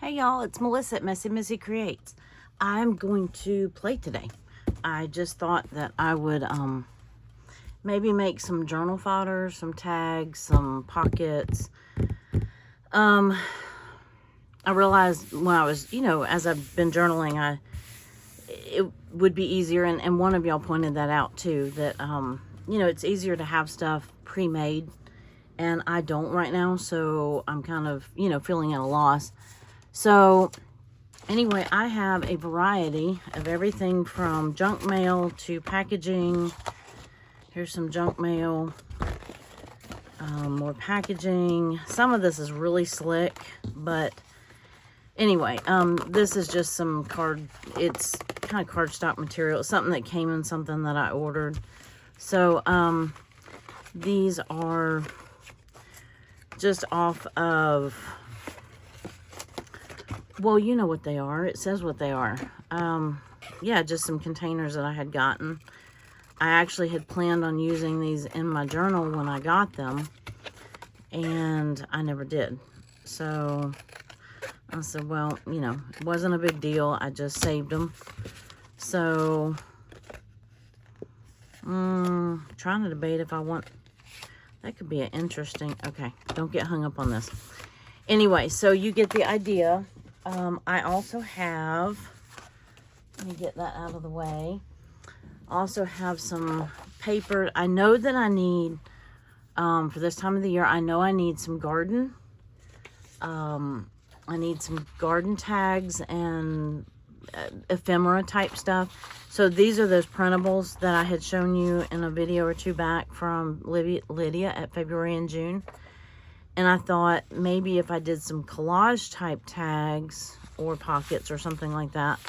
Hey y'all, it's Melissa at Messy Missy Creates. I'm going to play today. I just thought that I would maybe make some journal fodder, some tags, some pockets. I realized when I was, as I've been journaling, it would be easier, and one of y'all pointed that out too, that it's easier to have stuff pre-made, and I don't right now, so I'm kind of, feeling at a loss. So anyway, I have a variety of everything from junk mail to packaging. Here's some junk mail, more packaging. Some of this is really slick, but anyway, this is just some it's kind of cardstock material. It's something that came in something that I ordered. So these are just off of, well, you know what they are. It says what they are. Yeah, just some containers that I had gotten. I actually had planned on using these in my journal when I got them, and I never did. So I said, well, it wasn't a big deal. I just saved them. So trying to debate if I want, that could be an interesting, okay, don't get hung up on this. Anyway, so you get the idea. I also have, let me get that out of the way. Also have some paper. I know that I need, for this time of the year, I know I need some garden. I need some garden tags and ephemera type stuff. So these are those printables that I had shown you in a video or two back from Lydia at February and June. And I thought maybe if I did some collage type tags or pockets or something like that,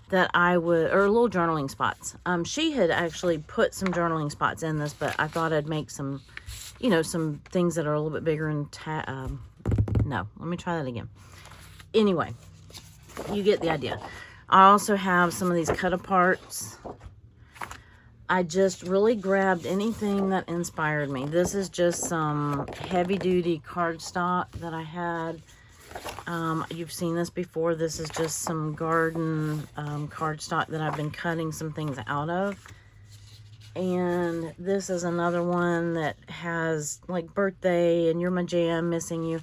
that I would, or little journaling spots. She had actually put some journaling spots in this, but I thought I'd make some, some things that are a little bit bigger and no, let me try that again. Anyway, you get the idea. I also have some of these cut aparts. I just really grabbed anything that inspired me. This is just some heavy duty cardstock that I had. You've seen this before. This is just some garden cardstock that I've been cutting some things out of. And this is another one that has like birthday and you're my jam, missing you.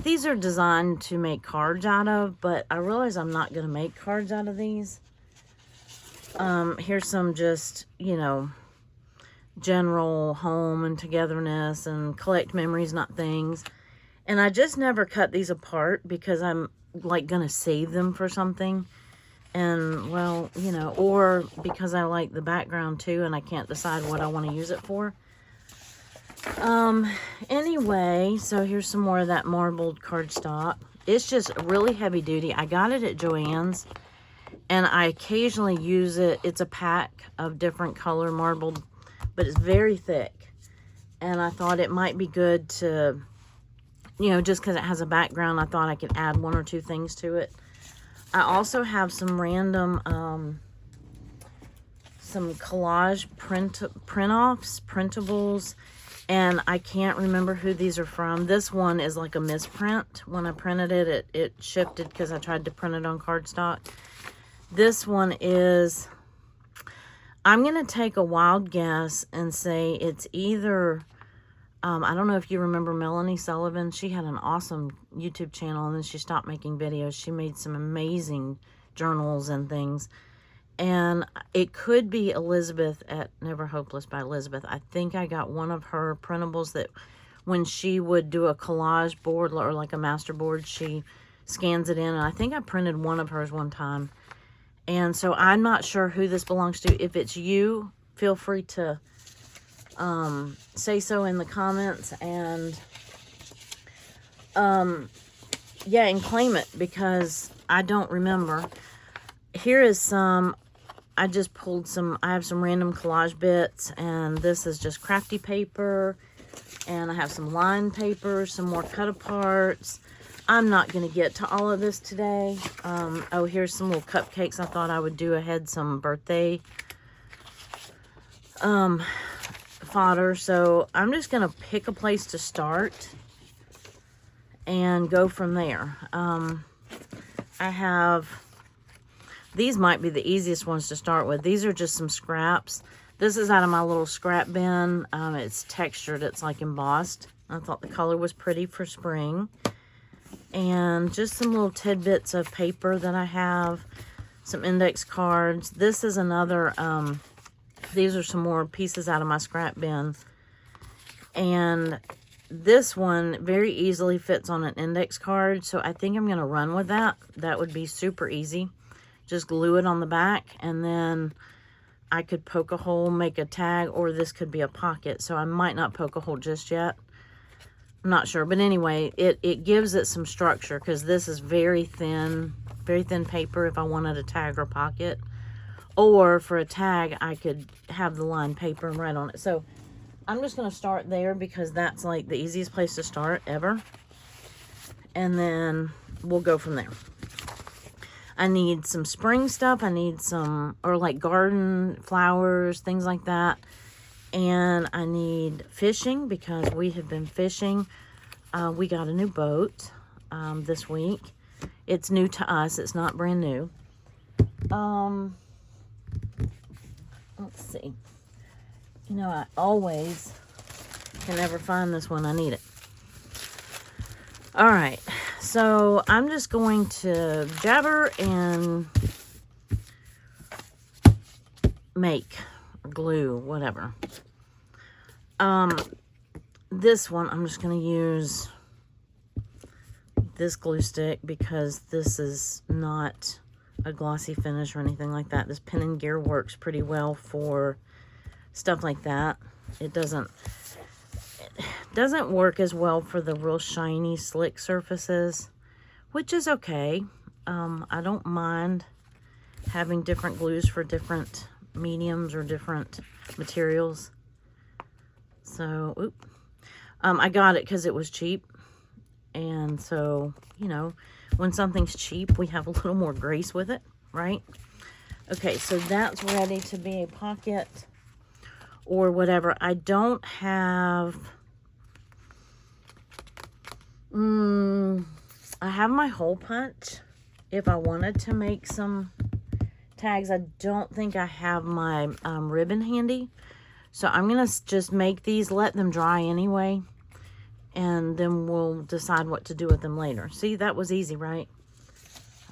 These are designed to make cards out of, but I realize I'm not going to make cards out of these. Here's some just, general home and togetherness and collect memories, not things. And I just never cut these apart because I'm like going to save them for something. And well, or because I like the background too and I can't decide what I want to use it for. Anyway, so here's some more of that marbled cardstock. It's just really heavy duty. I got it at Joann's. And I occasionally use it. It's a pack of different color marbled, but it's very thick. And I thought it might be good to, just because it has a background, I thought I could add one or two things to it. I also have some random, some collage print-offs, printables. And I can't remember who these are from. This one is like a misprint. When I printed it, it shifted because I tried to print it on cardstock. This one is, I'm going to take a wild guess and say it's either, I don't know if you remember Melanie Sullivan. She had an awesome YouTube channel and then she stopped making videos. She made some amazing journals and things. And it could be Elizabeth at Never Hopeless by Elizabeth. I think I got one of her printables that when she would do a collage board or like a master board, she scans it in. And I think I printed one of hers one time. And so I'm not sure who this belongs to. If it's you, feel free to say so in the comments. And yeah, and claim it because I don't remember. Here is some, I just pulled some, I have some random collage bits. And this is just crafty paper. And I have some line paper, some more cut aparts. I'm not going to get to all of this today. Oh, here's some little cupcakes. I thought I would do ahead some birthday fodder. So I'm just going to pick a place to start and go from there. I have, these might be the easiest ones to start with. These are just some scraps. This is out of my little scrap bin. It's textured, it's like embossed. I thought the color was pretty for spring. And just some little tidbits of paper that I have. Some index cards. This is another, these are some more pieces out of my scrap bin. And this one very easily fits on an index card, so I think I'm going to run with that. That would be super easy. Just glue it on the back, and then I could poke a hole, make a tag, or this could be a pocket. So I might not poke a hole just yet. I'm not sure, but anyway, it gives it some structure, because this is very thin paper if I wanted a tag or pocket. Or for a tag, I could have the lined paper and write on it. So I'm just going to start there because that's like the easiest place to start ever. And then we'll go from there. I need some spring stuff. I need some, or like garden flowers, things like that. And I need fishing because we have been fishing. We got a new boat this week. It's new to us. It's not brand new. Let's see. You know, I always can never find this when I need it. All right, so I'm just going to jabber and make glue, whatever. This one, I'm just going to use this glue stick because this is not a glossy finish or anything like that. This Pin and Gear works pretty well for stuff like that. It doesn't work as well for the real shiny, slick surfaces, which is okay. I don't mind having different glues for different mediums or different materials. So, I got it because it was cheap. And so, you know, when something's cheap, we have a little more grace with it, right? Okay, so that's ready to be a pocket or whatever. I don't have, I have my hole punch if I wanted to make some tags. I don't think I have my ribbon handy. So I'm going to just make these, let them dry anyway. And then we'll decide what to do with them later. See, that was easy, right?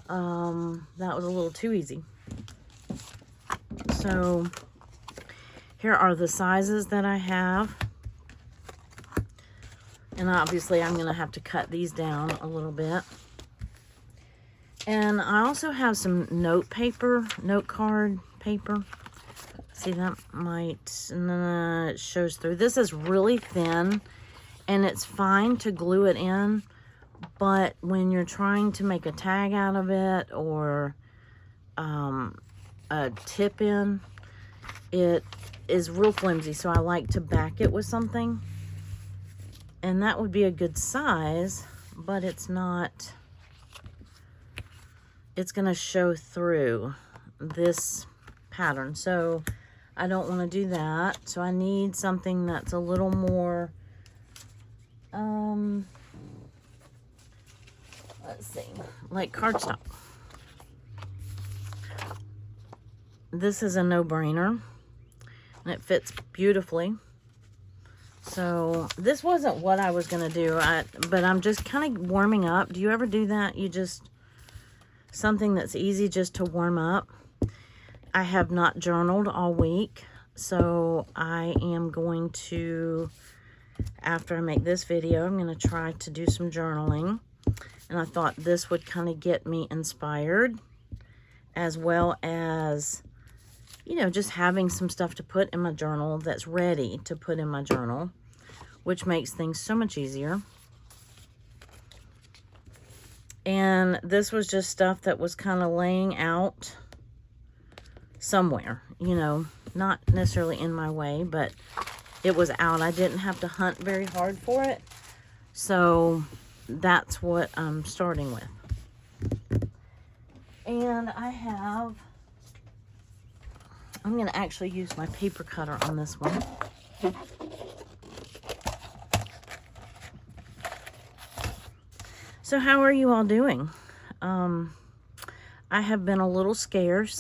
That was a little too easy. So here are the sizes that I have. And obviously I'm going to have to cut these down a little bit. And I also have some note card paper. See, that might, it shows through. This is really thin. And it's fine to glue it in, but when you're trying to make a tag out of it or a tip in, it is real flimsy. So I like to back it with something. And that would be a good size, but it's not. It's going to show through this pattern. So I don't want to do that. So I need something that's a little more... let's see, like cardstock. This is a no-brainer, and it fits beautifully. So this wasn't what I was going to do, but I'm just kind of warming up. Do you ever do that? You just, something that's easy just to warm up. I have not journaled all week, so I am going to... After I make this video, I'm going to try to do some journaling. And I thought this would kind of get me inspired, as well as, you know, just having some stuff to put in my journal that's ready to put in my journal, which makes things so much easier. And this was just stuff that was kind of laying out somewhere, you know, not necessarily in my way, but it was out. I didn't have to hunt very hard for it. So that's what I'm starting with. And I'm going to actually use my paper cutter on this one. So how are you all doing? I have been a little scarce.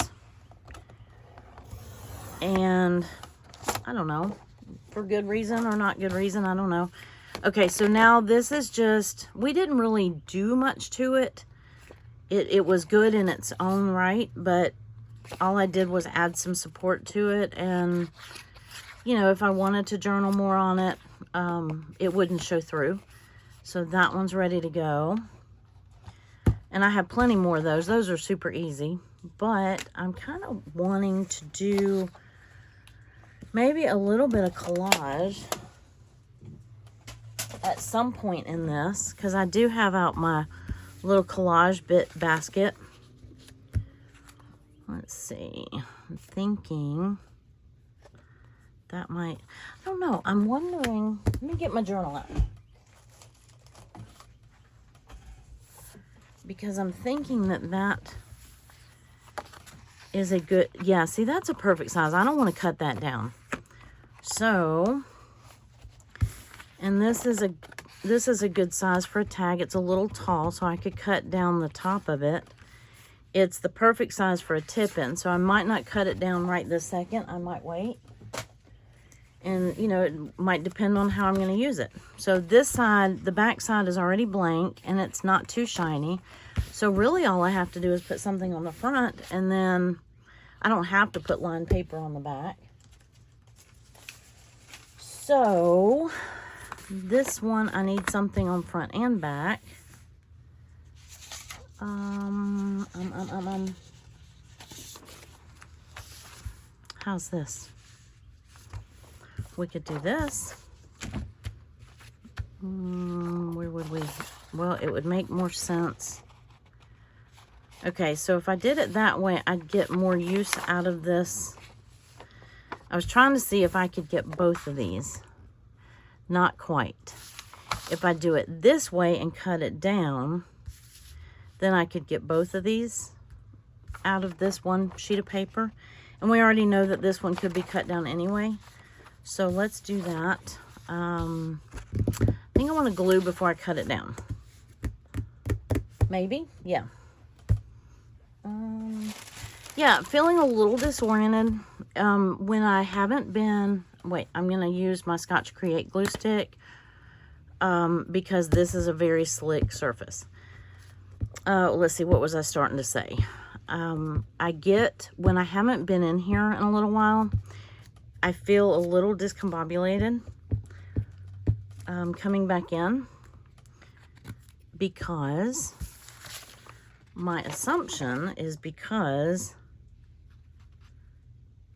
And I don't know, for good reason or not good reason, I don't know. Okay, so now this is just, we didn't really do much to it. It was good in its own right, but all I did was add some support to it. And, you know, if I wanted to journal more on it, it wouldn't show through. So that one's ready to go. And I have plenty more of those. Those are super easy. But I'm kind of wanting to do maybe a little bit of collage at some point in this, because I do have out my little collage bit basket. Let's see. I'm thinking that might, I don't know. I'm wondering, let me get my journal out. Because I'm thinking that that is a good, yeah, see, that's a perfect size. I don't want to cut that down. So, and this is a good size for a tag. It's a little tall, so I could cut down the top of it. It's the perfect size for a tip-in, so I might not cut it down right this second. I might wait. And, you know, it might depend on how I'm going to use it. So this side, the back side is already blank, and it's not too shiny. So really all I have to do is put something on the front, and then I don't have to put lined paper on the back. So this one, I need something on front and back. How's this? We could do this. Where would we? Well, it would make more sense. Okay, so if I did it that way, I'd get more use out of this. I was trying to see if I could get both of these. Not quite. If I do it this way and cut it down, then I could get both of these out of this one sheet of paper. And we already know that this one could be cut down anyway. So let's do that. I think I want to glue before I cut it down. Maybe? Yeah. Yeah, feeling a little disoriented when I haven't been... Wait, I'm going to use my Scotch Create glue stick because this is a very slick surface. Let's see, what was I starting to say? I get, when I haven't been in here in a little while, I feel a little discombobulated coming back in because my assumption is because,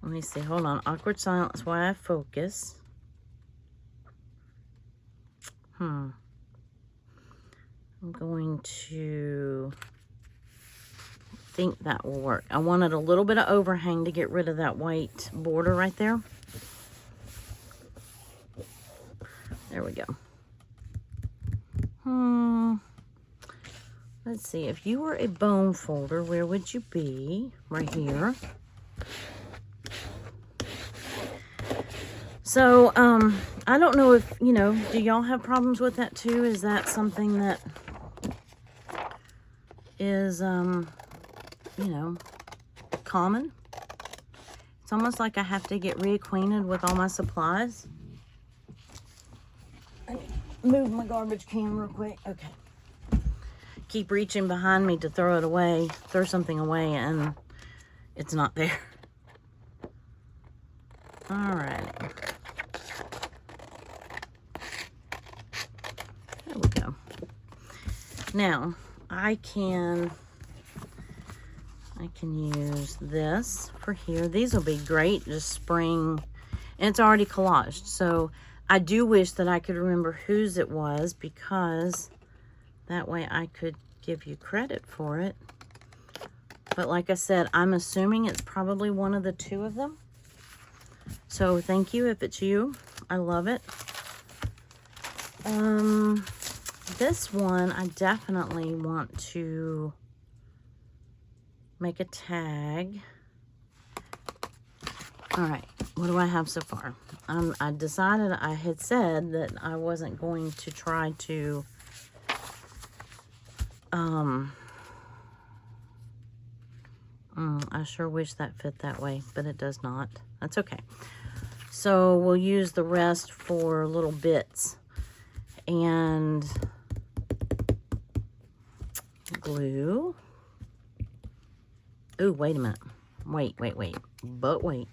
let me see, hold on, awkward silence while I focus. I'm going to think that will work. I wanted a little bit of overhang to get rid of that white border right there. There we go. Let's see, if you were a bone folder, where would you be? Right here. So, I don't know if, you know, do y'all have problems with that too? Is that something that is, you know, common? It's almost like I have to get reacquainted with all my supplies. Move my garbage can real quick. Okay. Keep reaching behind me to throw it away, throw something away, and it's not there. All right. There we go. Now, I can use this for here. These will be great, just spring, and it's already collaged. So I do wish that I could remember whose it was, because that way I could give you credit for it. But like I said, I'm assuming it's probably one of the two of them. So thank you if it's you. I love it. This one, I definitely want to make a tag. All right, what do I have so far? I decided, I had said that I wasn't going to try to I sure wish that fit that way, but it does not. That's okay. So we'll use the rest for little bits. And glue. Ooh, wait a minute. Wait. But wait.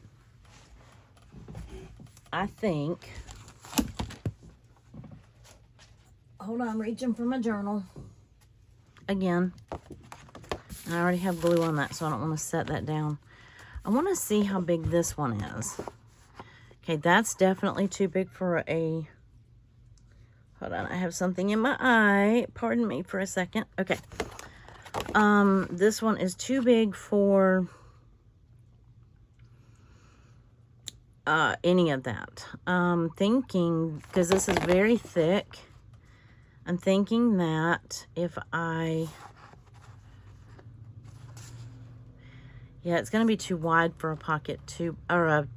I think... Hold on, I'm reaching for my journal. Again. I already have glue on that, so I don't want to set that down. I want to see how big this one is. Okay, that's definitely too big for a... Hold on, I have something in my eye. Pardon me for a second. Okay. This one is too big for any of that. Thinking, because this is very thick, I'm thinking that if I... Yeah, it's going to be too wide for a pocket or a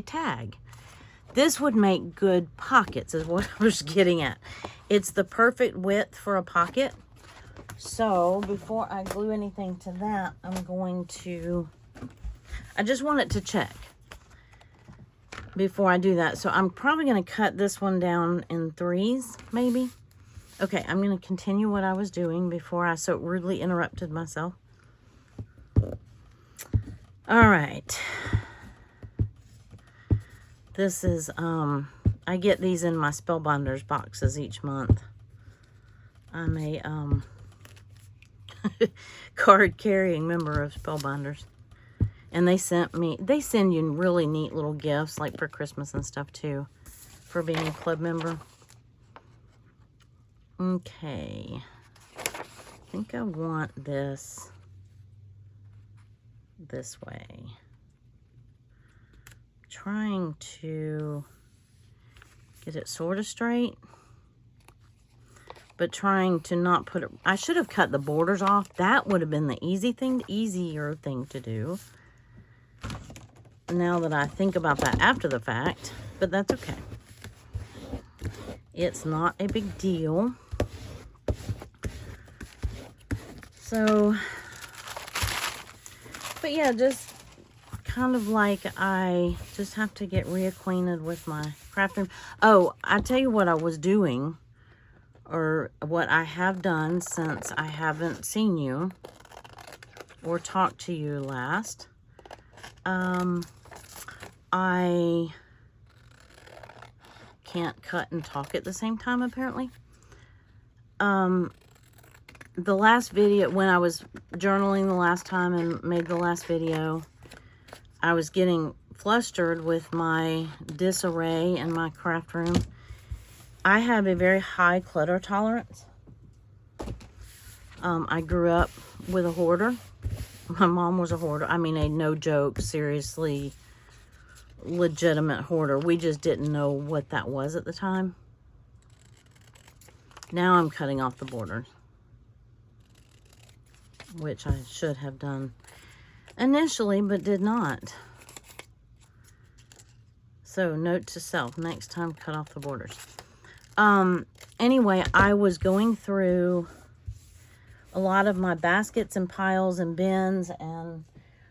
tag. This would make good pockets is what I was getting at. It's the perfect width for a pocket. So before I glue anything to that, I'm going to, I just want it to check before I do that. So I'm probably going to cut this one down in 3s, maybe. Okay, I'm going to continue what I was doing before I so rudely interrupted myself. All right. This is, I get these in my Spellbinders boxes each month. I'm a card-carrying member of Spellbinders. And they send you really neat little gifts, like for Christmas and stuff, too, for being a club member. Okay. I think I want this way. Trying to get it sort of straight, but trying to not put it... I should have cut the borders off. That would have been the easier thing to do. Now that I think about that after the fact, but that's okay. It's not a big deal. So, but yeah, just kind of like I just have to get reacquainted with my crafting. Oh, I tell you what I was doing, or what I have done since I haven't seen you or talked to you last. I can't cut and talk at the same time, apparently. The last video, when I was journaling the last time and made the last video, I was getting flustered with my disarray in my craft room. I have a very high clutter tolerance. I grew up with a hoarder. My mom was a hoarder. I mean, a no joke, seriously, legitimate hoarder. We just didn't know what that was at the time. Now I'm cutting off the borders, which I should have done initially, but did not. So, note to self, next time, cut off the borders. Anyway, I was going through a lot of my baskets and piles and bins, and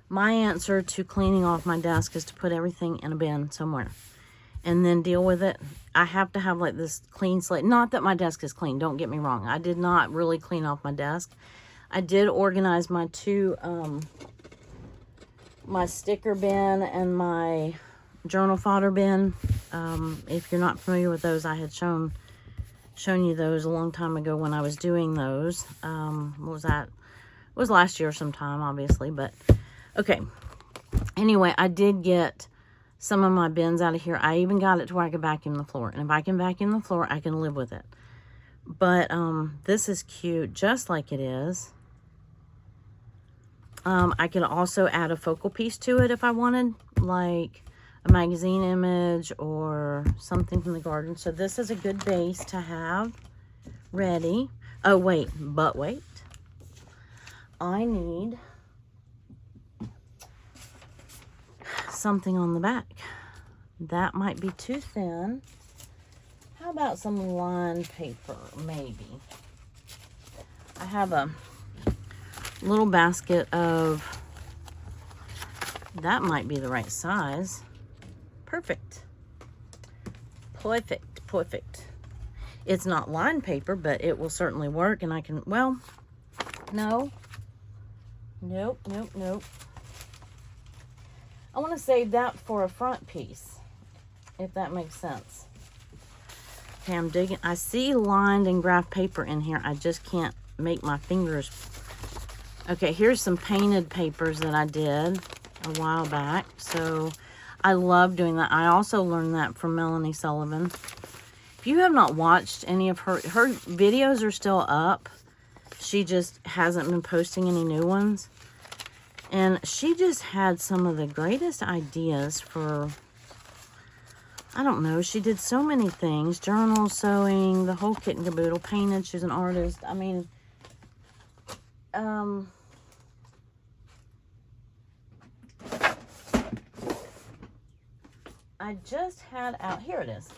my answer to cleaning off my desk is to put everything in a bin somewhere and then deal with it. I have to have like this clean slate. Not that my desk is clean, don't get me wrong. I did not really clean off my desk. I did organize my two, my sticker bin and my journal fodder bin. If you're not familiar with those, I had shown you those a long time ago when I was doing those. What was that? It was last year sometime, obviously, but okay. Anyway, I did get some of my bins out of here. I even got it to where I could vacuum the floor. And if I can vacuum the floor, I can live with it. But this is cute, just like it is. I could also add a focal piece to it if I wanted, like a magazine image or something from the garden. So this is a good base to have ready. Oh, wait, but wait. I need something on the back. That might be too thin. How about some lined paper, maybe? I have a little basket of, that might be the right size. Perfect. Perfect, perfect. It's not lined paper, but it will certainly work, and I can, well, no. Nope, nope, nope. I want to save that for a front piece, if that makes sense. Okay, I'm digging. I see lined and graph paper in here. I just can't make my fingers. Okay, here's some painted papers that I did a while back. So I love doing that. I also learned that from Melanie Sullivan. If you have not watched any of her videos are still up. She just hasn't been posting any new ones. And she just had some of the greatest ideas for, I don't know, she did so many things. Journal, sewing, the whole kit and caboodle, painted. She's an artist. I mean, I just had out, here it is.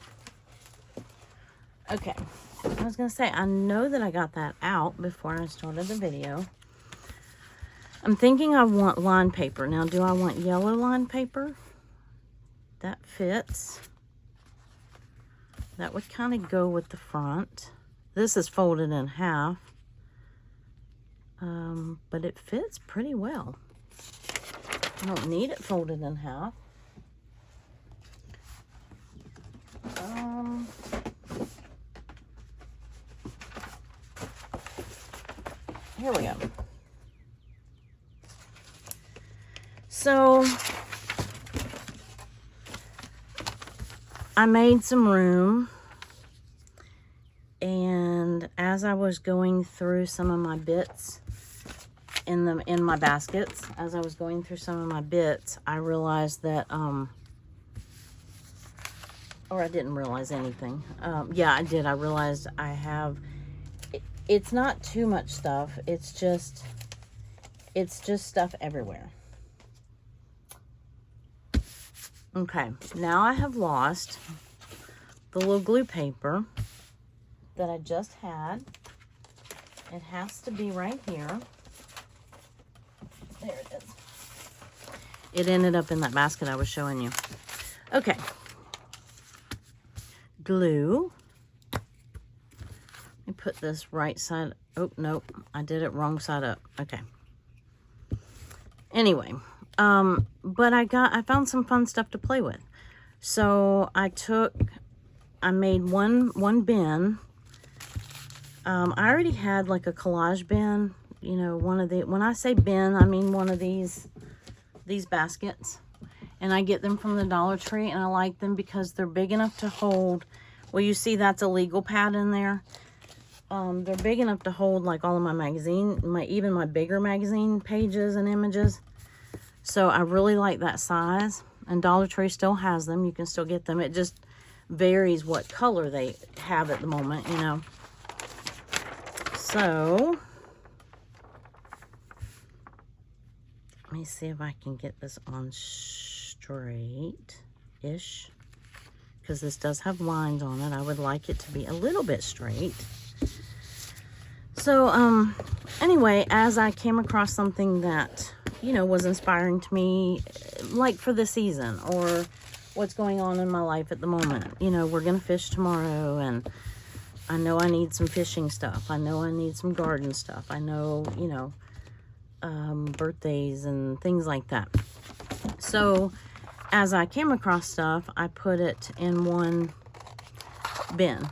Okay, I was going to say, I know that I got that out before I started the video. I'm thinking I want lined paper. Now, do I want yellow lined paper? That fits. That would kind of go with the front. This is folded in half. But it fits pretty well. I don't need it folded in half. Here we go. So I made some room, and as I was going through some of my bits in my baskets, as I was going through some of my bits, I realized that or I didn't realize anything. Yeah, I did. I realized I have, it's not too much stuff. It's just stuff everywhere. Okay, now I have lost the little glue paper that I just had. It has to be right here. There it is. It ended up in that basket I was showing you. Okay. Glue. Let me put this right side. Oh, nope. I did it wrong side up. Okay. Anyway. But I found some fun stuff to play with. So I made one bin. I already had like a collage bin, you know, when I say bin, I mean one of these baskets. And I get them from the Dollar Tree, and I like them because they're big enough to hold, well, you see that's a legal pad in there. They're big enough to hold like all of my magazine, even my bigger magazine pages and images. So I really like that size, and Dollar Tree still has them. You can still get them. It just varies what color they have at the moment, you know. So let me see if I can get this on straight-ish, because this does have lines on it. I would like it to be a little bit straight. So anyway, as I came across something that, you know, was inspiring to me, like for the season or what's going on in my life at the moment. You know, we're going to fish tomorrow, and I know I need some fishing stuff. I know I need some garden stuff. I know, you know, birthdays and things like that. So as I came across stuff, I put it in one bin.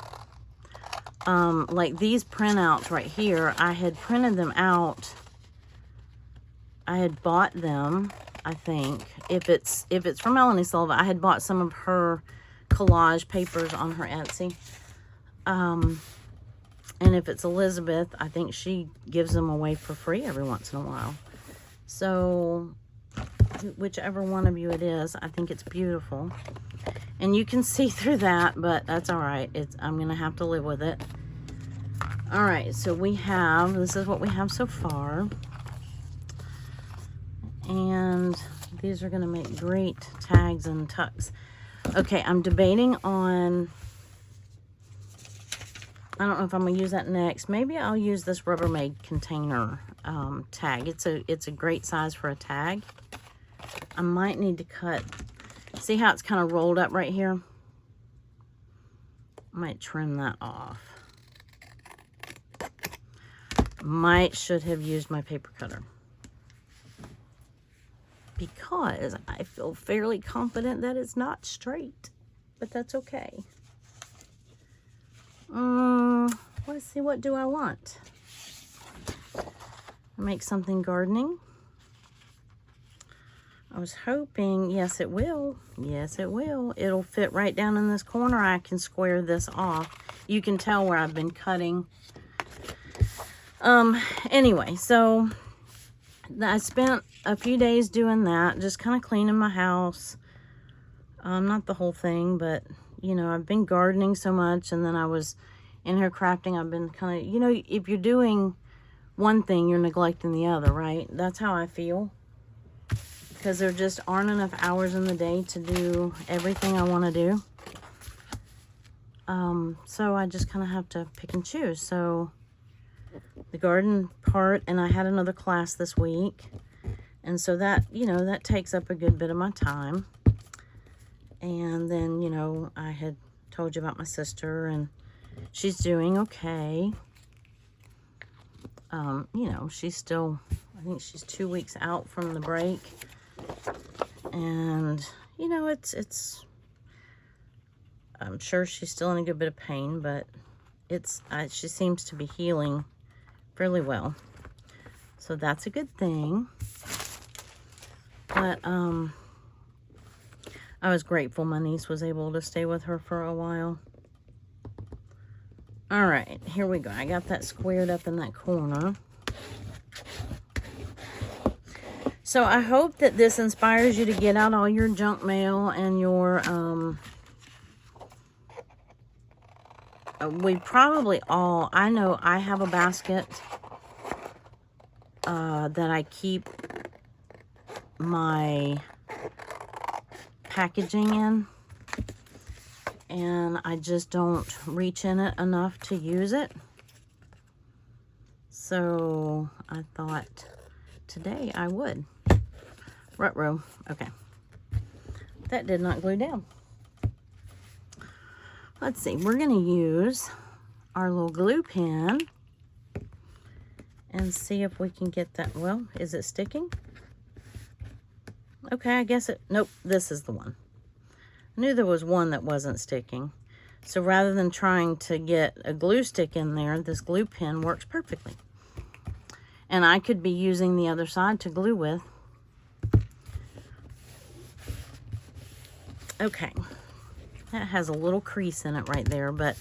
Like these printouts right here, I had printed them out. I had bought them, I think. If it's from Melanie Sullivan, I had bought some of her collage papers on her Etsy. And if it's Elizabeth, I think she gives them away for free every once in a while. So whichever one of you it is, I think it's beautiful. And you can see through that, but that's all right. I'm going to have to live with it. All right, so this is what we have so far. And these are going to make great tags and tucks. Okay, I'm debating on I don't know if I'm gonna use that next. Maybe I'll use this Rubbermaid container tag. It's a great size for a tag. I might need to cut. See how it's kind of rolled up right here? I might trim that off. Should have used my paper cutter, because I feel fairly confident that it's not straight, but that's okay. Let's see, what do I want? Make something gardening. I was hoping, yes it will. Yes it will. It'll fit right down in this corner. I can square this off. You can tell where I've been cutting. Anyway, so I spent a few days doing that, just kind of cleaning my house. Not the whole thing, but you know, I've been gardening so much, and then I was in here crafting. I've been kind of, you know, if you're doing one thing, you're neglecting the other, right? That's how I feel, because there just aren't enough hours in the day to do everything I want to do. So I just kind of have to pick and choose. So the garden part, and I had another class this week, and so that, you know, that takes up a good bit of my time. And then, you know, I had told you about my sister, and she's doing okay. You know, she's still, I think she's 2 weeks out from the break. And, you know, it's, I'm sure she's still in a good bit of pain, but she seems to be healing fairly well. So that's a good thing. But, I was grateful my niece was able to stay with her for a while. All right, here we go. I got that squared up in that corner. So I hope that this inspires you to get out all your junk mail and your, we probably all, I know I have a basket that I keep my packaging in, and I just don't reach in it enough to use it. So I thought today I would. Ruh-roh. Okay. That did not glue down. Let's see. We're going to use our little glue pen and see if we can get that. Well, is it sticking? Okay, I guess it, nope, this is the one. I knew there was one that wasn't sticking. So rather than trying to get a glue stick in there, this glue pen works perfectly. And I could be using the other side to glue with. Okay, that has a little crease in it right there, but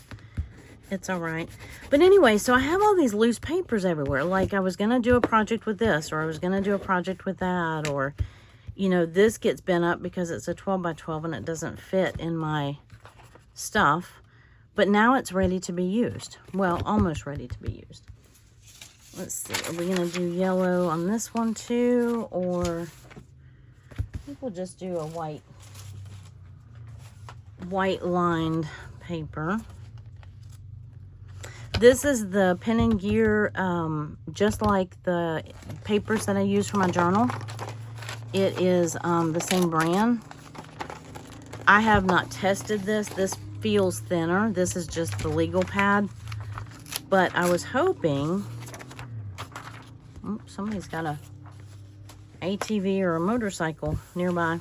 it's all right. But anyway, so I have all these loose papers everywhere. Like I was going to do a project with this, or I was going to do a project with that, or, you know, this gets bent up because it's a 12 by 12 and it doesn't fit in my stuff. But now it's ready to be used. Well, almost ready to be used. Let's see, are we going to do yellow on this one too, or I think we'll just do a white lined paper. This is the Pen and Gear, just like the papers that I use for my journal. It is the same brand. I have not tested this. This feels thinner. This is just the legal pad. But I was hoping, oh, somebody's got a ATV or a motorcycle nearby.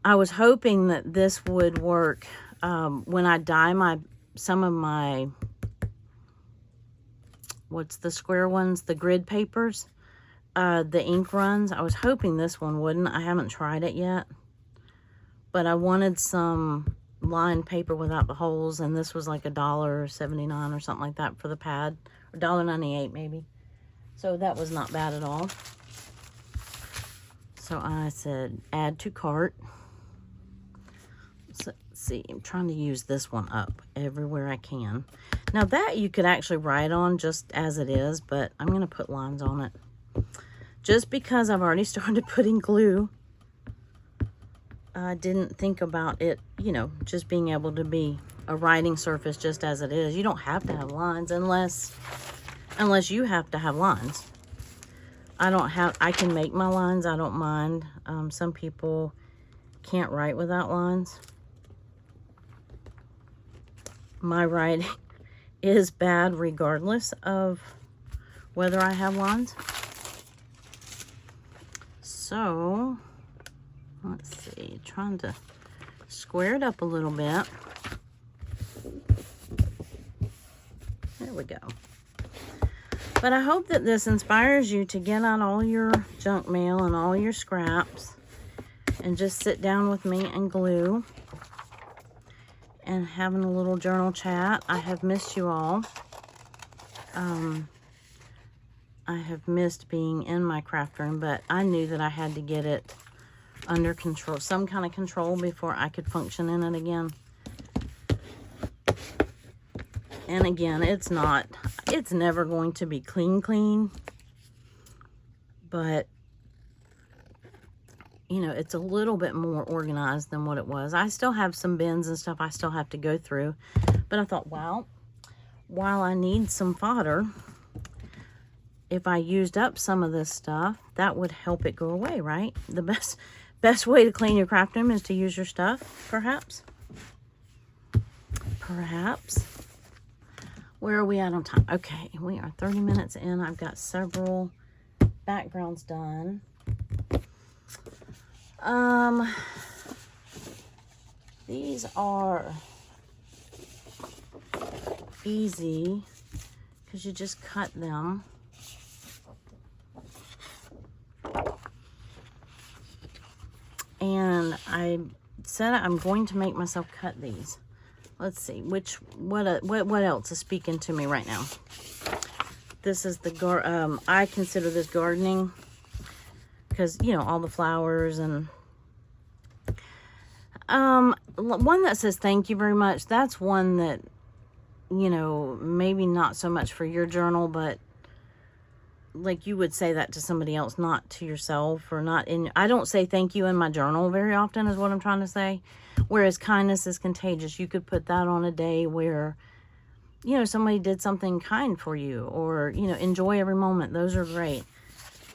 I was hoping that this would work when I dye some of my, what's the square ones, the grid papers, the ink runs. I was hoping this one wouldn't. I haven't tried it yet, but I wanted some lined paper without the holes, and this was like $1.79 or something like that for the pad, or $1.98 maybe. So that was not bad at all. So I said, add to cart. So, let's see, I'm trying to use this one up everywhere I can. Now that you could actually write on just as it is, but I'm going to put lines on it. Just because I've already started putting glue, I didn't think about it, you know, just being able to be a writing surface just as it is. You don't have to have lines unless you have to have lines. I can make my lines. I don't mind. Some people can't write without lines. My writing is bad regardless of whether I have lines. So, let's see, trying to square it up a little bit. There we go. But I hope that this inspires you to get out all your junk mail and all your scraps and just sit down with me and glue and having a little journal chat. I have missed you all. I have missed being in my craft room, but I knew that I had to get it under control, some kind of control, before I could function in it again. And again, it's never going to be clean, but you know, it's a little bit more organized than what it was. I still have some bins and stuff I still have to go through, but I thought, well, while I need some fodder, if I used up some of this stuff, that would help it go away, right? The best way to clean your craft room is to use your stuff, perhaps. Where are we at on time? Okay, we are 30 minutes in. I've got several backgrounds done. These are easy because you just cut them. And I said I'm going to make myself cut these. Let's see, what else is speaking to me right now? This is the I consider this gardening because, you know, all the flowers and one that says thank you very much. That's one that, you know, maybe not so much for your journal, but like you would say that to somebody else, not to yourself, or not in. I don't say thank you in my journal very often, is what I'm trying to say. Whereas kindness is contagious. You could put that on a day where, you know, somebody did something kind for you, or, you know, enjoy every moment. Those are great.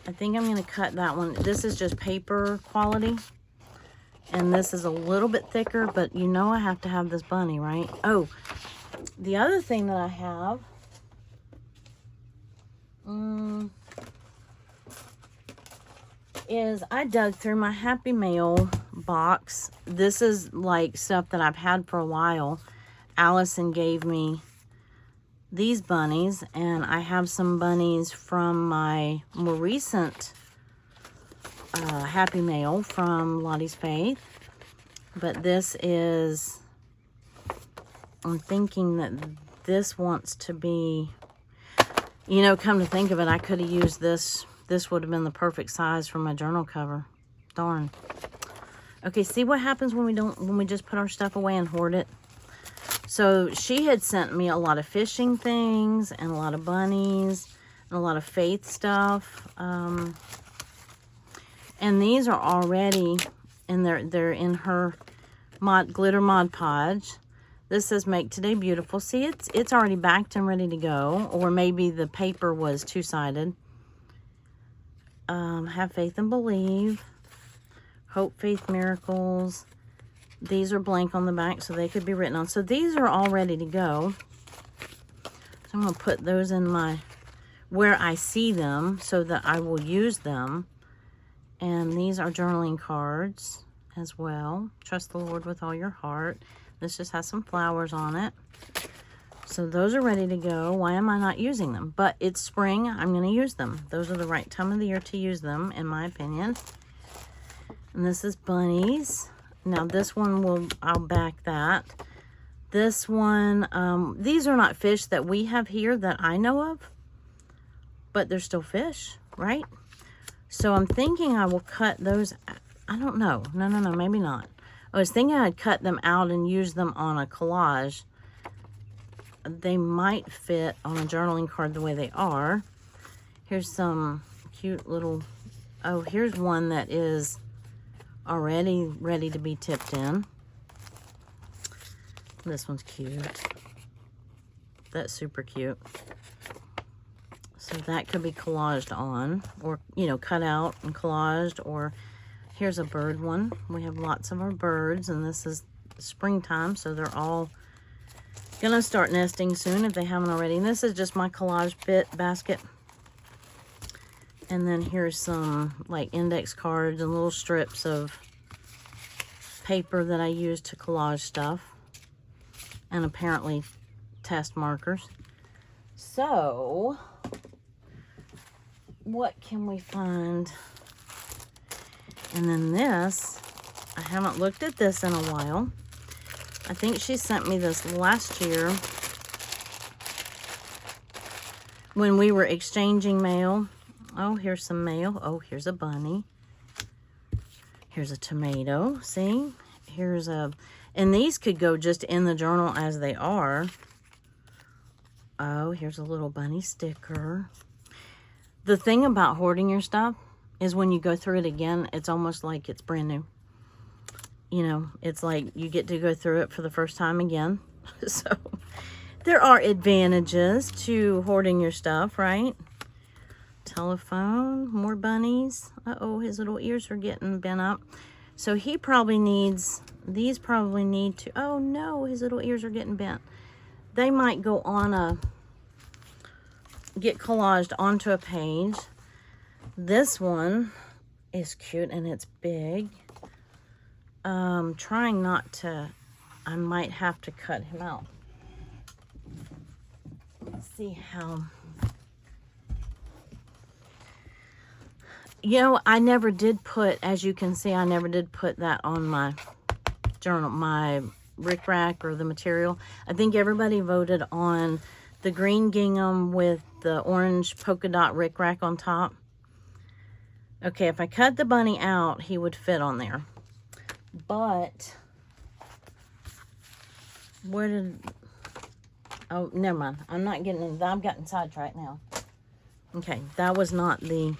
I think I'm going to cut that one. This is just paper quality, and this is a little bit thicker, but you know I have to have this bunny, right? Oh, the other thing that I have is I dug through my Happy Mail box. This is like stuff that I've had for a while. Allison gave me these bunnies, and I have some bunnies from my more recent Happy Mail from Lottie's Faith. But this is, I'm thinking that this wants to be, you know, come to think of it, I could have used this. This would have been the perfect size for my journal cover. Darn. Okay, see what happens when we just put our stuff away and hoard it? So she had sent me a lot of fishing things and a lot of bunnies and a lot of Faith stuff. And these are already, and they're in her glitter Mod Podge. This says Make Today Beautiful. See, it's already backed and ready to go. Or maybe the paper was two-sided. Have Faith and Believe. Hope, Faith, Miracles. These are blank on the back, so they could be written on. So these are all ready to go. So I'm going to put those in where I see them so that I will use them. And these are journaling cards as well. Trust the Lord with all your heart. This just has some flowers on it. So those are ready to go. Why am I not using them? But it's spring. I'm going to use them. Those are the right time of the year to use them, in my opinion. And this is bunnies. Now this one I'll back that. This one, these are not fish that we have here that I know of. But they're still fish, right? So I'm thinking I will cut those. I don't know. No, maybe not. I was thinking I'd cut them out and use them on a collage. They might fit on a journaling card the way they are. Here's some cute little, oh, here's one that is already ready to be tipped in. This one's cute. That's super cute. So that could be collaged on, or, you know, cut out and collaged. Or here's a bird one. We have lots of our birds, and this is springtime, so they're all gonna start nesting soon if they haven't already. And this is just my collage bit basket. And then here's some like index cards and little strips of paper that I use to collage stuff. And apparently test markers. So, what can we find? And then this, I haven't looked at this in a while. I think she sent me this last year when we were exchanging mail. Oh, here's some mail. Oh, here's a bunny. Here's a tomato. See? Here's a... And these could go just in the journal as they are. Oh, here's a little bunny sticker. The thing about hoarding your stuff is when you go through it again, it's almost like it's brand new. You know, it's like you get to go through it for the first time again. So, there are advantages to hoarding your stuff, right? Telephone, more bunnies. Uh-oh, his little ears are getting bent up. So he probably needs, these probably need to, oh no, his little ears are getting bent. They might go on get collaged onto a page. This one is cute and it's big. Trying not to, I might have to cut him out. Let's see how, you know, I never did put, as you can see, I never did put that on my journal, my rickrack or the material. I think everybody voted on the green gingham with the orange polka dot rickrack on top. Okay, if I cut the bunny out, he would fit on there. But, where did, oh, never mind. I'm not getting into that. I've gotten sidetracked now. Okay, that was not the,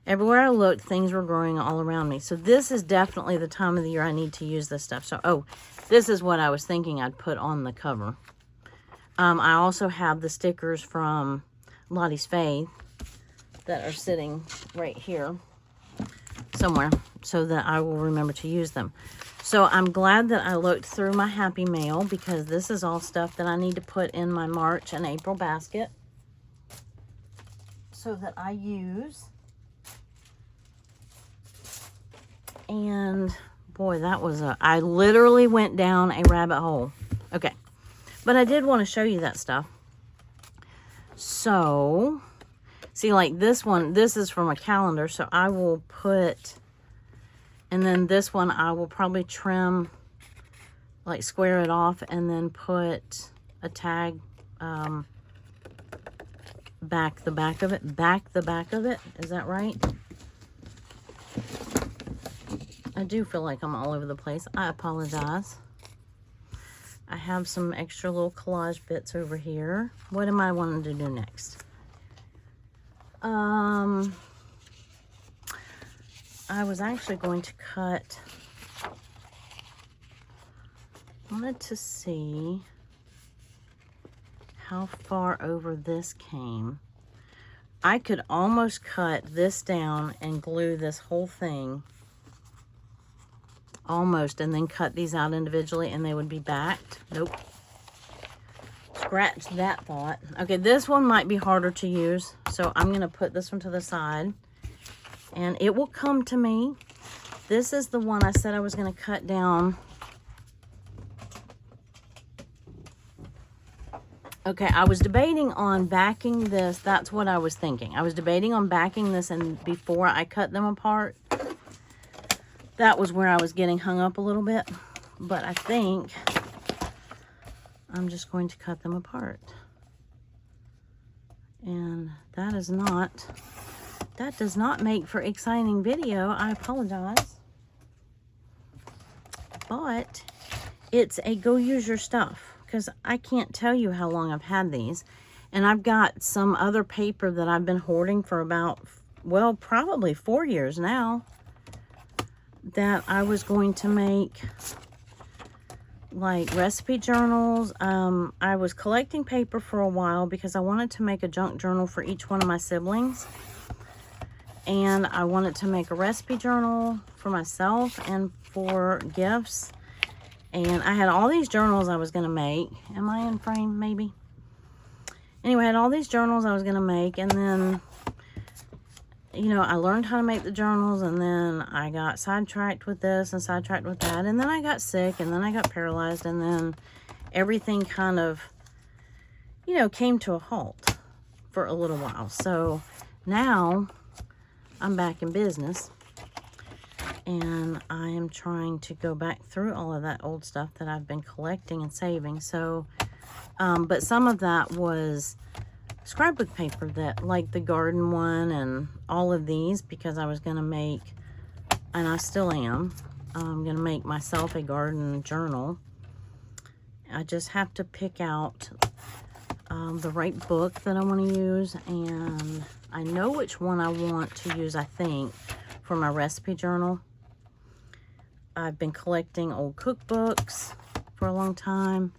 everywhere I looked, things were growing all around me. So this is definitely the time of the year I need to use this stuff. So, oh, this is what I was thinking I'd put on the cover. I also have the stickers from Lottie's Faith that are sitting right here somewhere so that I will remember to use them. So I'm glad that I looked through my Happy Mail because this is all stuff that I need to put in my March and April basket so that I use. And boy, that was I literally went down a rabbit hole. Okay. But I did want to show you that stuff. So, see, like this one, this is from a calendar. So I will put, and then this one I will probably trim, like square it off and then put a tag back the back of it. Is that right? I do feel like I'm all over the place. I apologize. I have some extra little collage bits over here. What am I wanting to do next? I was actually going to cut, wanted to see how far over this came. I could almost cut this down and glue this whole thing. Almost, and then cut these out individually and they would be backed. Nope. Scratch that thought. Okay, this one might be harder to use, so I'm going to put this one to the side and it will come to me. This is the one I said I was going to cut down. Okay, I was debating on backing this. That's what I was thinking. I was debating on backing this and before I cut them apart. That was where I was getting hung up a little bit, but I think I'm just going to cut them apart. And that does not make for exciting video. I apologize. But it's a go use your stuff because I can't tell you how long I've had these. And I've got some other paper that I've been hoarding for about, well, probably 4 years now, that I was going to make like recipe journals. I was collecting paper for a while because I wanted to make a junk journal for each one of my siblings. And I wanted to make a recipe journal for myself and for gifts. And I had all these journals I was going to make. Am I in frame? Maybe. Anyway, I had all these journals I was going to make. And then, you know, I learned how to make the journals. And then I got sidetracked with this and sidetracked with that. And then I got sick. And then I got paralyzed. And then everything kind of, you know, came to a halt for a little while. So now I'm back in business. And I am trying to go back through all of that old stuff that I've been collecting and saving. So, but some of that was scrapbook paper, that like the garden one and all of these, because I was going to make, and I still am, I'm going to make myself a garden journal. I just have to pick out the right book that I want to use, and I know which one I want to use, I think, for my recipe journal. I've been collecting old cookbooks for a long time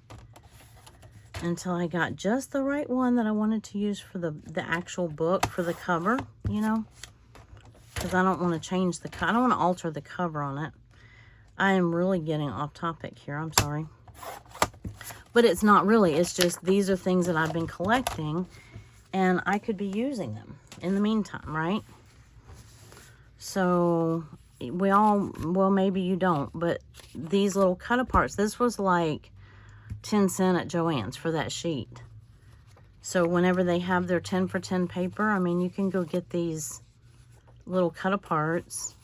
until I got just the right one that I wanted to use for the actual book, for the cover, you know, because I don't want to change the, I don't want to alter the cover on it. I am really getting off topic here. I'm sorry. But it's not really. It's just these are things that I've been collecting and I could be using them in the meantime, right? So we all, well, maybe you don't, but these little cut aparts, this was like 10 cents at Joann's for that sheet. So whenever they have their 10 for 10 paper, I mean, you can go get these little cut aparts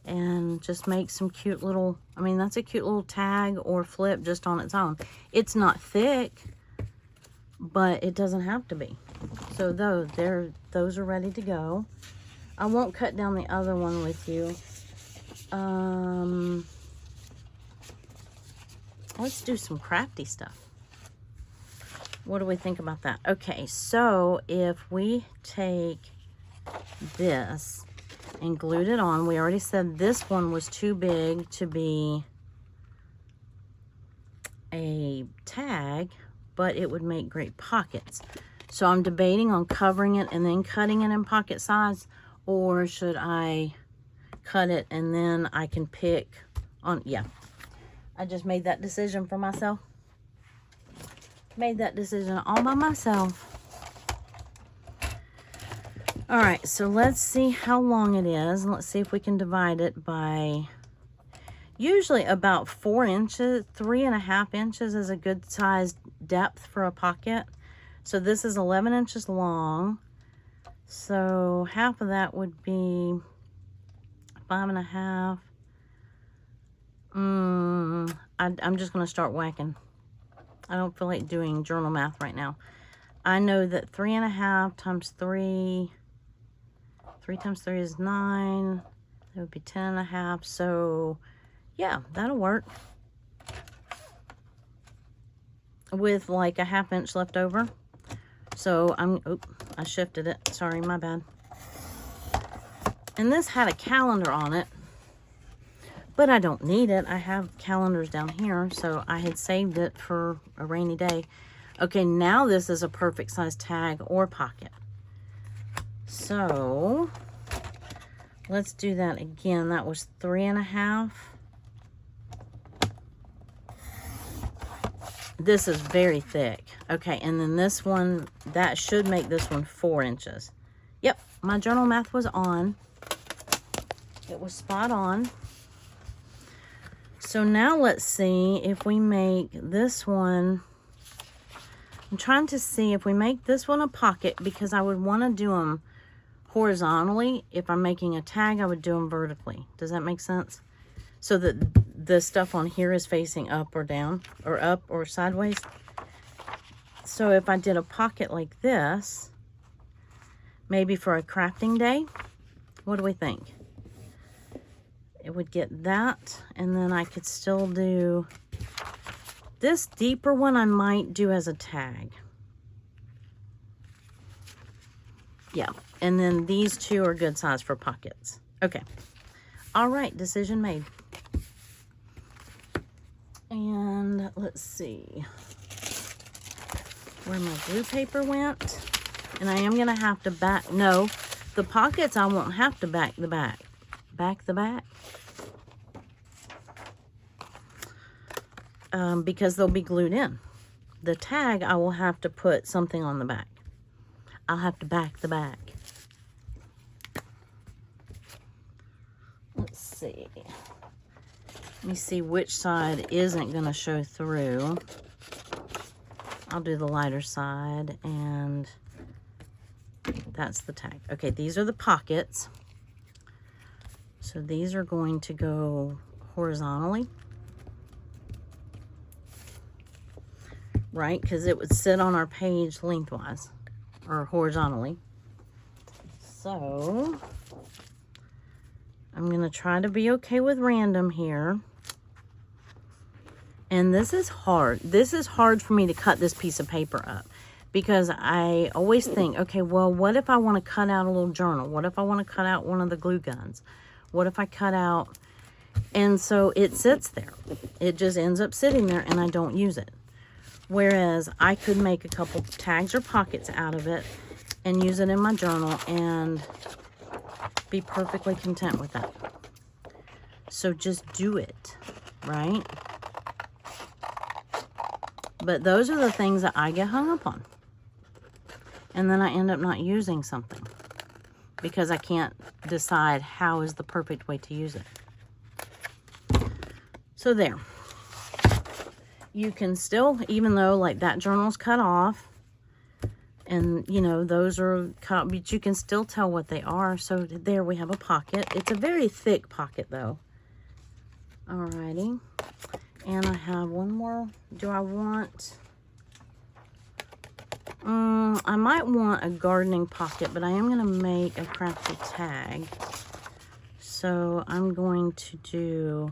and just make some cute little, I mean, that's a cute little tag or flip just on its own. It's not thick, but it doesn't have to be. So those are ready to go. I won't cut down the other one with you. Let's do some crafty stuff. What do we think about that? Okay, so if we take this and glued it on, we already said this one was too big to be a tag, but it would make great pockets. So I'm debating on covering it and then cutting it in pocket size, or should I cut it and then I can pick on, yeah. I just made that decision for myself. Made that decision all by myself. All right, so let's see how long it is. Let's see if we can divide it by, usually about 4 inches, 3.5 inches is a good size depth for a pocket. So this is 11 inches long. So half of that would be 5.5. I'm just going to start whacking. I don't feel like doing journal math right now. I know that 3.5 times 3, 3 times 3 is 9. That would be 10.5. So yeah, that'll work. With like a 1/2 inch left over. So I shifted it. Sorry, my bad. And this had a calendar on it, but I don't need it. I have calendars down here, so I had saved it for a rainy day. Okay, now this is a perfect size tag or pocket. So let's do that again. That was 3.5. This is very thick. Okay, and then this one, that should make this one 4 inches. Yep, my journal math was on. It was spot on. So now let's see if we make this one. I'm trying to see if we make this one a pocket, because I would want to do them horizontally. If I'm making a tag, I would do them vertically. Does that make sense? So that the stuff on here is facing up or down, or up or sideways. So if I did a pocket like this, maybe for a crafting day, what do we think? It would get that, and then I could still do this deeper one. I might do as a tag. Yeah, and then these two are good size for pockets. Okay. All right, decision made. And let's see where my glue paper went. And I am going to have to back, no, the pockets I won't have to back the back. Back the back. Because they'll be glued in. The tag, I will have to put something on the back. I'll have to back the back. Let's see. Let me see which side isn't going to show through. I'll do the lighter side, and that's the tag. Okay, these are the pockets. So these are going to go horizontally. Right, because it would sit on our page lengthwise or horizontally. So I'm going to try to be okay with random here. And this is hard. This is hard for me to cut this piece of paper up, because I always think, okay, well, what if I want to cut out a little journal? What if I want to cut out one of the glue guns? What if I cut out? And so it sits there. It just ends up sitting there and I don't use it. Whereas I could make a couple tags or pockets out of it and use it in my journal and be perfectly content with that. So just do it, right? But those are the things that I get hung up on. And then I end up not using something because I can't decide how is the perfect way to use it. So there. You can still, even though like that journal's cut off and you know those are cut off, but you can still tell what they are. So there we have a pocket. It's a very thick pocket though. Alrighty. And I have one more. Do I want, I might want a gardening pocket, but I am going to make a crafty tag. So I'm going to do,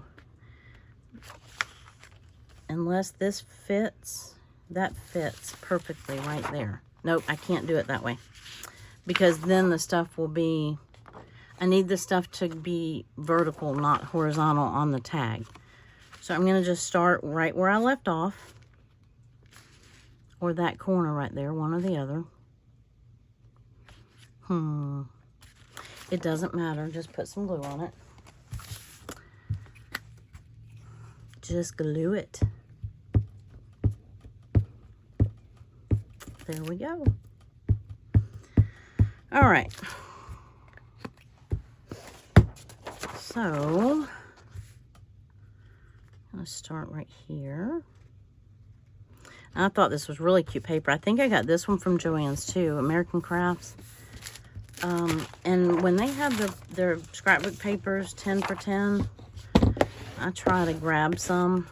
unless this fits, that fits perfectly right there. Nope, I can't do it that way. Because then the stuff will be, I need the stuff to be vertical, not horizontal on the tag. So I'm going to just start right where I left off. Or that corner right there, one or the other. It doesn't matter, just put some glue on it. Just glue it. There we go. All right. So, I'm going to start right here. I thought this was really cute paper. I think I got this one from Joann's too, American Crafts. And when they have their scrapbook papers, 10 for 10, I try to grab some.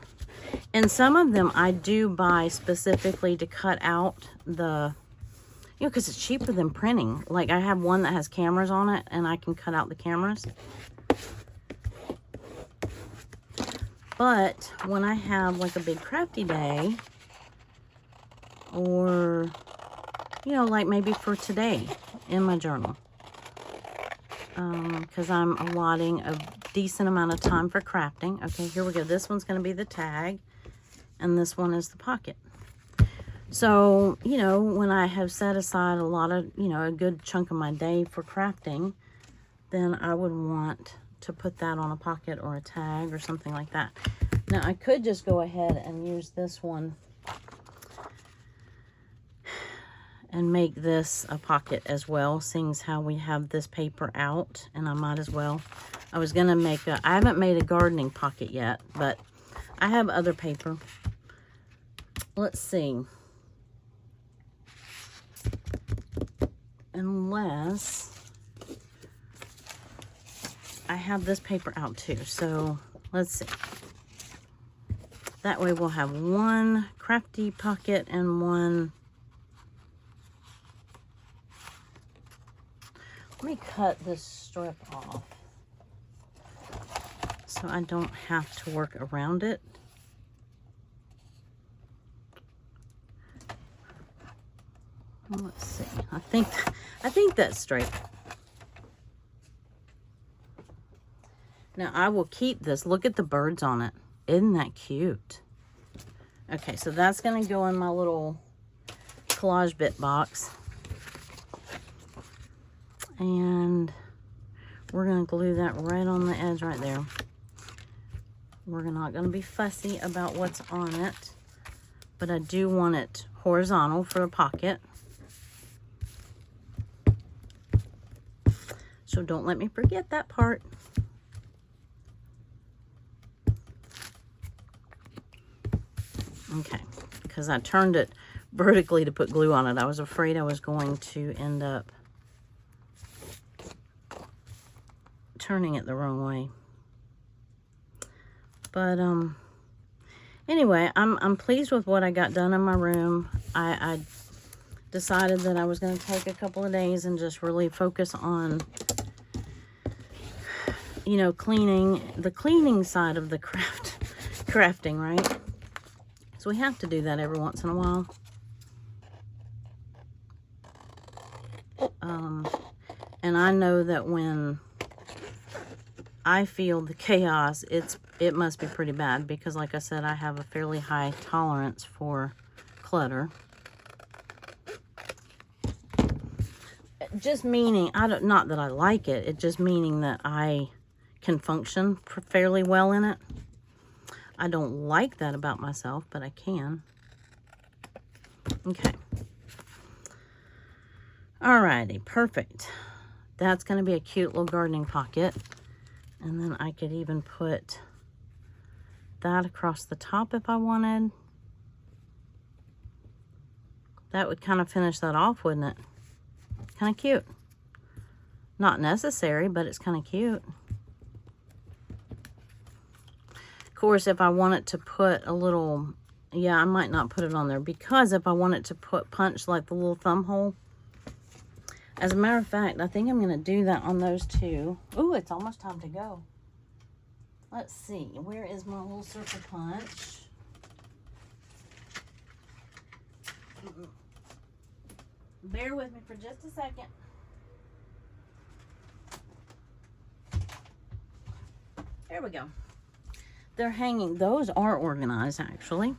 And some of them I do buy specifically to cut out the, you know, because it's cheaper than printing. Like I have one that has cameras on it and I can cut out the cameras. But when I have like a big crafty day, or, you know, like maybe for today in my journal, because I'm allotting a decent amount of time for crafting. Okay, here we go. This one's going to be the tag, and this one is the pocket. So, you know, when I have set aside a lot of, you know, a good chunk of my day for crafting, then I would want to put that on a pocket or a tag or something like that. Now, I could just go ahead and use this one and make this a pocket as well, seeing as how we have this paper out, and I might as well. I was gonna make a, I haven't made a gardening pocket yet, but I have other paper. Let's see. Unless I have this paper out too, so let's see. That way we'll have one crafty pocket and one. Let me cut this strip off so I don't have to work around it. Let's see. I think that's straight. Now I will keep this. Look at the birds on it. Isn't that cute? Okay, so that's going to go in my little collage bit box. And we're going to glue that right on the edge right there. We're not going to be fussy about what's on it, but I do want it horizontal for a pocket. So don't let me forget that part. Okay, because I turned it vertically to put glue on it. I was afraid I was going to end up turning it the wrong way. But anyway, I'm pleased with what I got done in my room. I decided that I was going to take a couple of days and just really focus on, you know, the cleaning side of the crafting, right? So we have to do that every once in a while. And I know that when I feel the chaos, it must be pretty bad, because like I said, I have a fairly high tolerance for clutter. Just meaning, not that I like it, it just meaning that I can function fairly well in it. I don't like that about myself, but I can. Okay. Alrighty, perfect. That's going to be a cute little gardening pocket. And then I could even put that across the top if I wanted. That would kind of finish that off, wouldn't it? Kind of cute. Not necessary, but it's kind of cute. Of course, if I wanted to put a little, yeah, I might not put it on there, because if I wanted to punch like the little thumb hole. As a matter of fact, I think I'm going to do that on those two. Ooh, it's almost time to go. Let's see. Where is my little circle punch? Bear with me for just a second. There we go. They're hanging. Those are organized, actually.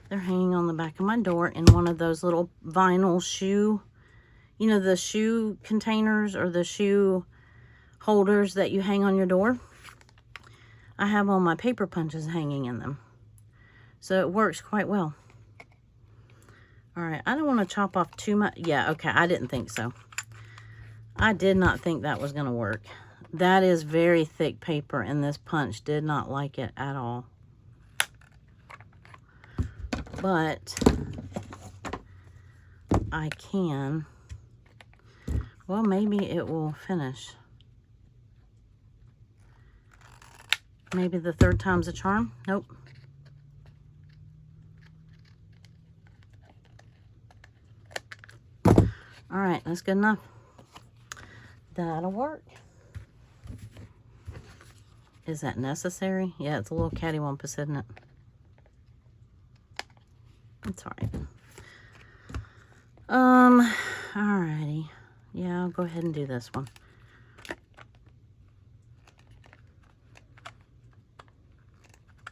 They're hanging on the back of my door in one of those little vinyl shoe, you know, the shoe containers or the shoe holders that you hang on your door. I have all my paper punches hanging in them. So it works quite well. All right, I don't want to chop off too much. Yeah, okay, I didn't think so. I did not think that was going to work. That is very thick paper, and this punch did not like it at all. But I can. Well, maybe it will finish. Maybe the third time's a charm. Nope. All right, that's good enough. That'll work. Is that necessary? Yeah, it's a little cattywampus, isn't it? It's all right. Alrighty. Yeah, I'll go ahead and do this one.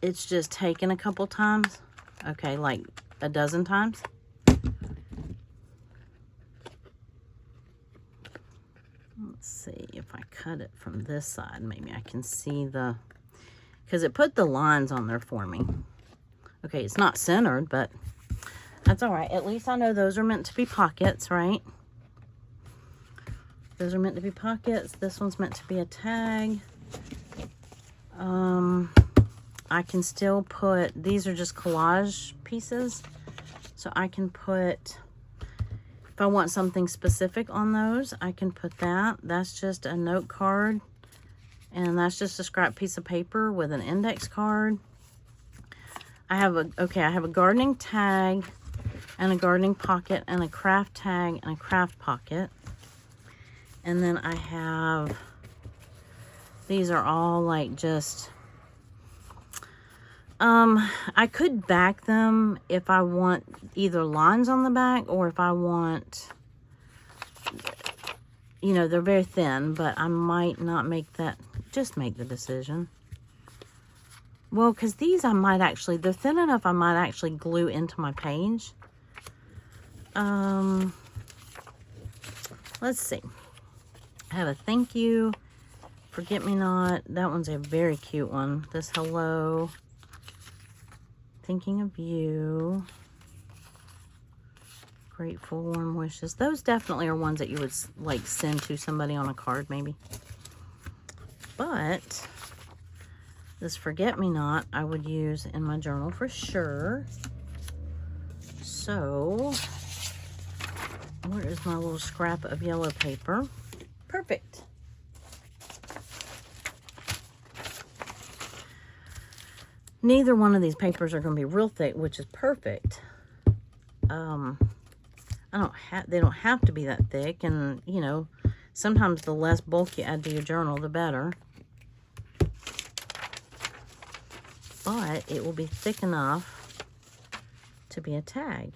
It's just taken a couple times. Okay, like a dozen times. Let's see if I cut it from this side. Maybe I can see the, because it put the lines on there for me. Okay, it's not centered, but that's all right. At least I know those are meant to be pockets, right? Those are meant to be pockets. This one's meant to be a tag. I can still put, these are just collage pieces. So I can put, if I want something specific on those, I can put that. That's just a note card. And that's just a scrap piece of paper with an index card. I have a gardening tag and a gardening pocket and a craft tag and a craft pocket. And then I have, these are all like just, I could back them if I want either lines on the back or if I want, you know, they're very thin, but I might not make that, just make the decision. well, because these I might actually, they're thin enough I might actually glue into my page. Let's see. I have a thank you, forget me not. That one's a very cute one. This hello, thinking of you, grateful, warm wishes. Those definitely are ones that you would like send to somebody on a card maybe. But this forget me not I would use in my journal for sure. So where is my little scrap of yellow paper? Perfect. Neither one of these papers are going to be real thick, which is perfect. They don't have to be that thick, and you know, sometimes the less bulk you add to your journal, the better. But it will be thick enough to be a tag.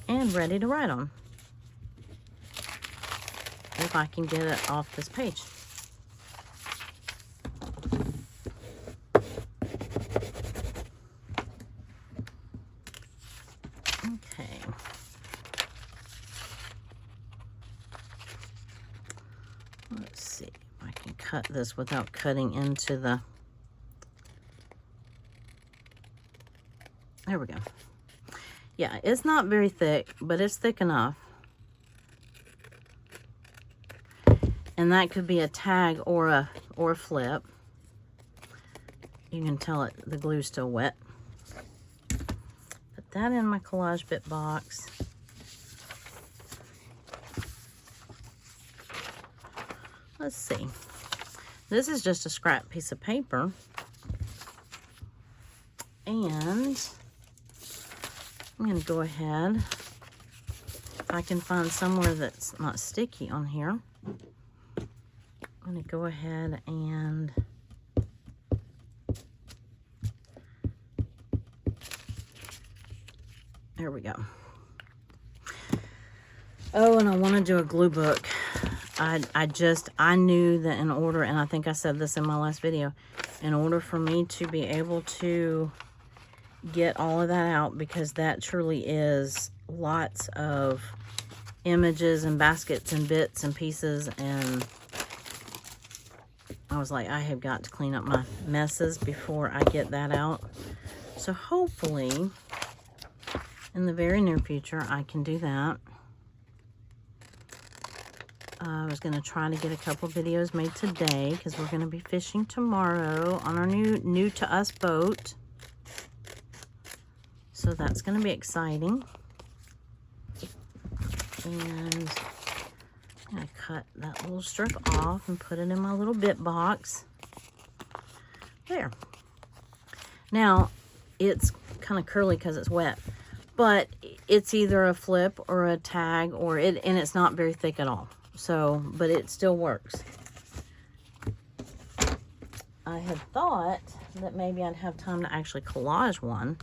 And ready to write on. If I can get it off this page. Okay. Let's see if I can cut this without cutting into the... There we go. Yeah, it's not very thick, but it's thick enough. And that could be a tag or a flip. You can tell the glue's still wet. Put that in my collage bit box. Let's see. This is just a scrap piece of paper. And I'm going to go ahead, if I can find somewhere that's not sticky on here, I'm going to go ahead and there we go. Oh, and I want to do a glue book. I knew that in order, and I think I said this in my last video, in order for me to be able to get all of that out, because that truly is lots of images and baskets and bits and pieces, and I was like, I have got to clean up my messes before I get that out. So hopefully in the very near future I can do that. I was going to try to get a couple videos made today because we're going to be fishing tomorrow on our new to us boat. So that's going to be exciting. And I'm going to cut that little strip off and put it in my little bit box. There. Now, it's kind of curly because it's wet. But it's either a flip or a tag, and it's not very thick at all. So, but it still works. I had thought that maybe I'd have time to actually collage one,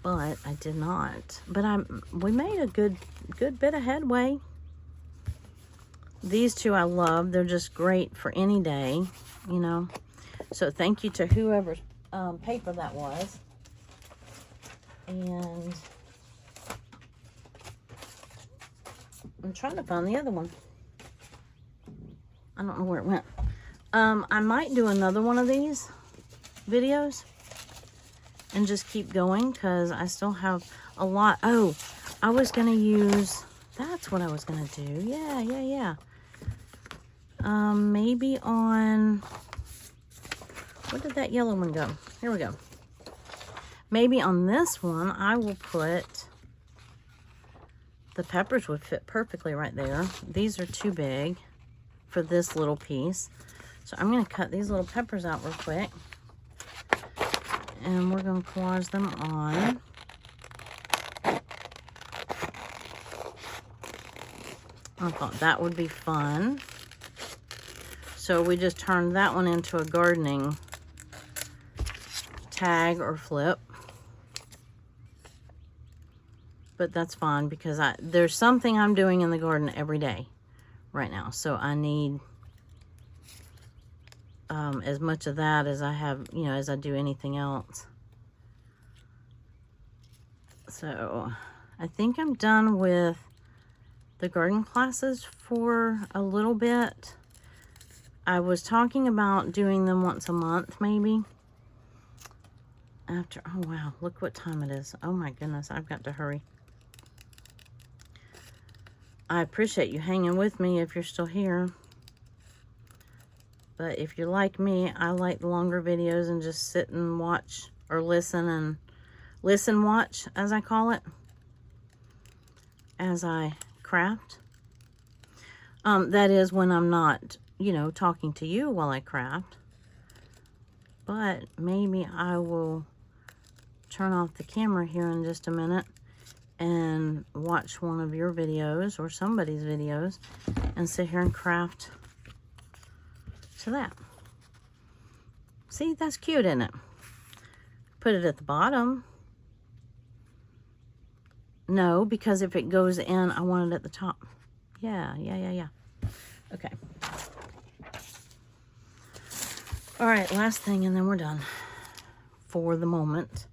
but I did not. But we made a good bit of headway. These two I love. They're just great for any day, you know. So thank you to whoever's paper that was. And I'm trying to find the other one. I don't know where it went. I might do another one of these videos and just keep going because I still have a lot. Oh, I was going to use, that's what I was going to do. Yeah. Maybe on, where did that yellow one go? Here we go. Maybe on this one, I will put, the peppers would fit perfectly right there. These are too big for this little piece. So I'm going to cut these little peppers out real quick. And we're going to collage them on. I thought that would be fun. So we just turned that one into a gardening tag or flip. But that's fine because there's something I'm doing in the garden every day. right now. So I need as much of that as I have, you know, as I do anything else. So I think I'm done with the garden classes for a little bit. I was talking about doing them once a month, maybe. After, oh wow, look what time it is. Oh my goodness, I've got to hurry. I appreciate you hanging with me if you're still here. But if you're like me, I like the longer videos and just sit and watch or listen and watch, as I call it, as I craft. That is when I'm not, you know, talking to you while I craft. But maybe I will turn off the camera here in just a minute and watch one of your videos or somebody's videos and sit here and craft to that. See, that's cute, isn't it? Put it at the bottom. No, because if it goes in, I want it at the top. Yeah. Okay. All right, last thing, and then we're done for the moment.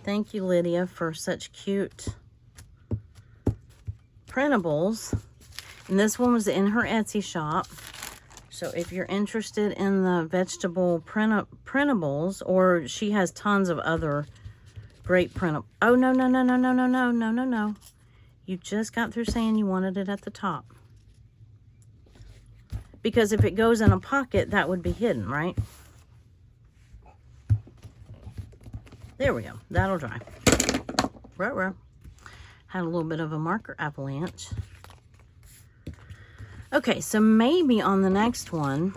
Thank you, Lydia, for such cute printables. And this one was in her Etsy shop. So if you're interested in the vegetable printables, or she has tons of other great printables. Oh, no. You just got through saying you wanted it at the top. Because if it goes in a pocket, that would be hidden, right? There we go. That'll dry. Ruh-roh. Had a little bit of a marker avalanche. Okay, so maybe on the next one,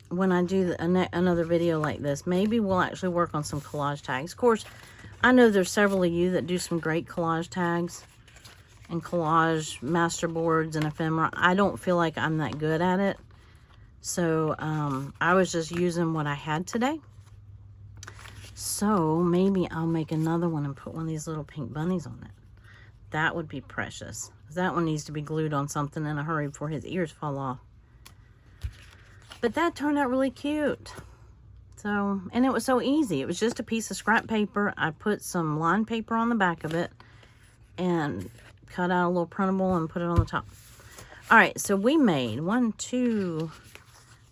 when I do another video like this, maybe we'll actually work on some collage tags. Of course, I know there's several of you that do some great collage tags and collage masterboards and ephemera. I don't feel like I'm that good at it. So I was just using what I had today. So maybe I'll make another one and put one of these little pink bunnies on it. That would be precious. That one needs to be glued on something in a hurry before his ears fall off. But that turned out really cute. So, and it was so easy. It was just a piece of scrap paper. I put some lined paper on the back of it and cut out a little printable and put it on the top. All right, so we made 1, 2,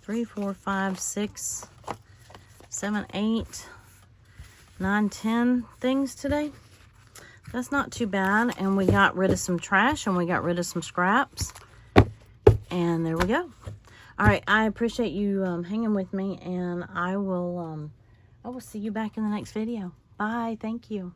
3, 4, 5, 6, 7, 8, 9, 10 things today. That's not too bad. And we got rid of some trash and we got rid of some scraps. And there we go. All right, I appreciate you hanging with me, and I will see you back in the next video. Bye. Thank you.